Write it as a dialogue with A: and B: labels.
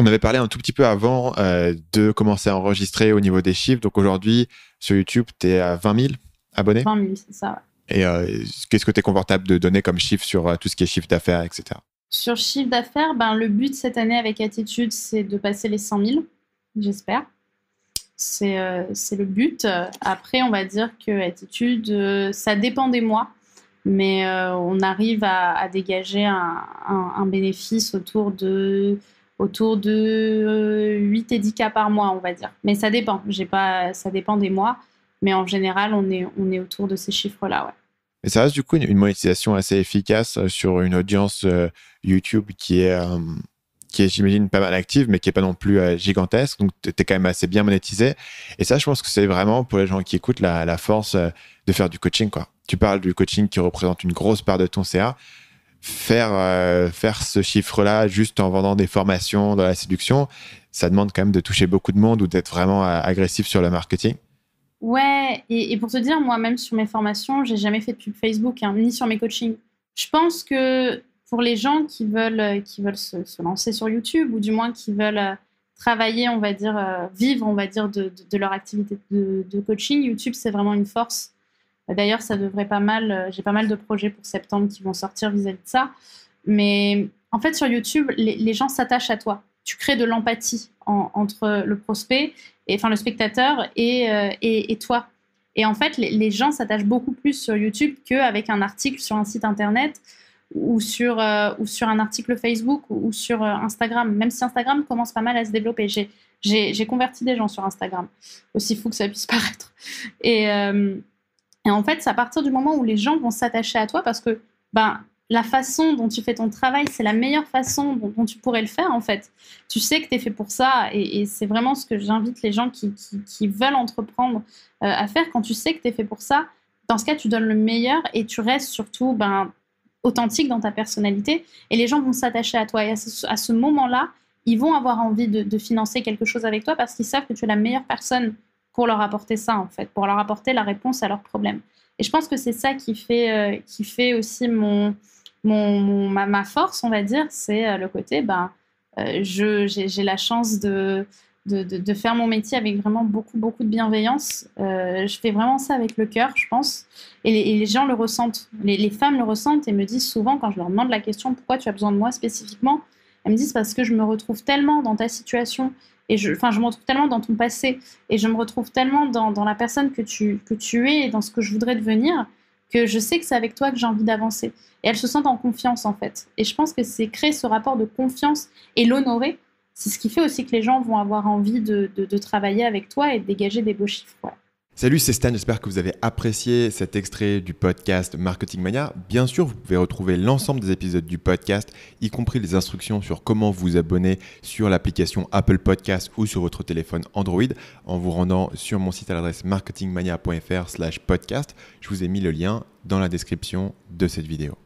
A: On avait parlé un tout petit peu avant de commencer à enregistrer au niveau des chiffres. Donc aujourd'hui, sur YouTube, tu es à 20 000 abonnés.
B: 20 000, c'est ça. Ouais.
A: Et qu'est-ce que tu es confortable de donner comme chiffre sur tout ce qui est chiffre d'affaires, etc.
B: Sur chiffre d'affaires, le but cette année avec Attitude, c'est de passer les 100 000, j'espère. C'est le but. Après, on va dire que Attitude, ça dépend des mois, mais on arrive à dégager un bénéfice autour de 8 et 10 cas par mois, on va dire. Mais ça dépend. Ça dépend des mois, mais en général, on est autour de ces chiffres-là, ouais.
A: Mais ça reste du coup une monétisation assez efficace sur une audience YouTube qui est, j'imagine, pas mal active, mais qui n'est pas non plus gigantesque. Donc, tu es quand même assez bien monétisé. Et ça, je pense que c'est vraiment, pour les gens qui écoutent, la force de faire du coaching, quoi. Tu parles du coaching qui représente une grosse part de ton CA. Faire ce chiffre-là juste en vendant des formations dans la séduction, ça demande quand même de toucher beaucoup de monde ou d'être vraiment agressif sur le marketing.
B: Ouais, et pour te dire, moi-même sur mes formations, j'ai jamais fait de pub Facebook, ni sur mes coachings. Je pense que pour les gens qui veulent se lancer sur YouTube, ou du moins qui veulent travailler, on va dire, vivre, on va dire, de leur activité de coaching, YouTube, c'est vraiment une force. D'ailleurs, ça devrait pas mal, j'ai pas mal de projets pour septembre qui vont sortir vis-à-vis de ça. Mais en fait, sur YouTube, les gens s'attachent à toi. Tu crées de l'empathie entre le prospect, le spectateur et toi. Et en fait, les gens s'attachent beaucoup plus sur YouTube qu'avec un article sur un site internet ou sur un article Facebook ou sur Instagram. Même si Instagram commence pas mal à se développer. J'ai converti des gens sur Instagram, aussi fou que ça puisse paraître. Et en fait, c'est à partir du moment où les gens vont s'attacher à toi parce que la façon dont tu fais ton travail, c'est la meilleure façon dont tu pourrais le faire, en fait. Tu sais que tu es fait pour ça et c'est vraiment ce que j'invite les gens qui veulent entreprendre à faire. Quand tu sais que tu es fait pour ça, dans ce cas, tu donnes le meilleur et tu restes surtout authentique dans ta personnalité et les gens vont s'attacher à toi. Et à ce moment-là, ils vont avoir envie de financer quelque chose avec toi parce qu'ils savent que tu es la meilleure personne pour leur apporter ça, en fait, pour leur apporter la réponse à leurs problèmes. Et je pense que c'est ça qui fait aussi ma force, on va dire, c'est le côté, j'ai la chance de faire mon métier avec vraiment beaucoup, beaucoup de bienveillance. Je fais vraiment ça avec le cœur, je pense. Et les gens le ressentent. Les femmes le ressentent et me disent souvent, quand je leur demande la question « Pourquoi tu as besoin de moi spécifiquement ?», elles me disent « Parce que je me retrouve tellement dans ta situation et je me retrouve tellement dans ton passé et je me retrouve tellement dans la personne que tu es et dans ce que je voudrais devenir que je sais que c'est avec toi que j'ai envie d'avancer. » Et elles se sentent en confiance, en fait. Et je pense que c'est créer ce rapport de confiance et l'honorer. C'est ce qui fait aussi que les gens vont avoir envie de travailler avec toi et de dégager des beaux chiffres. Ouais.
A: Salut, c'est Stan, j'espère que vous avez apprécié cet extrait du podcast Marketing Mania. Bien sûr, vous pouvez retrouver l'ensemble des épisodes du podcast, y compris les instructions sur comment vous abonner sur l'application Apple Podcast ou sur votre téléphone Android en vous rendant sur mon site à l'adresse marketingmania.fr/podcast. Je vous ai mis le lien dans la description de cette vidéo.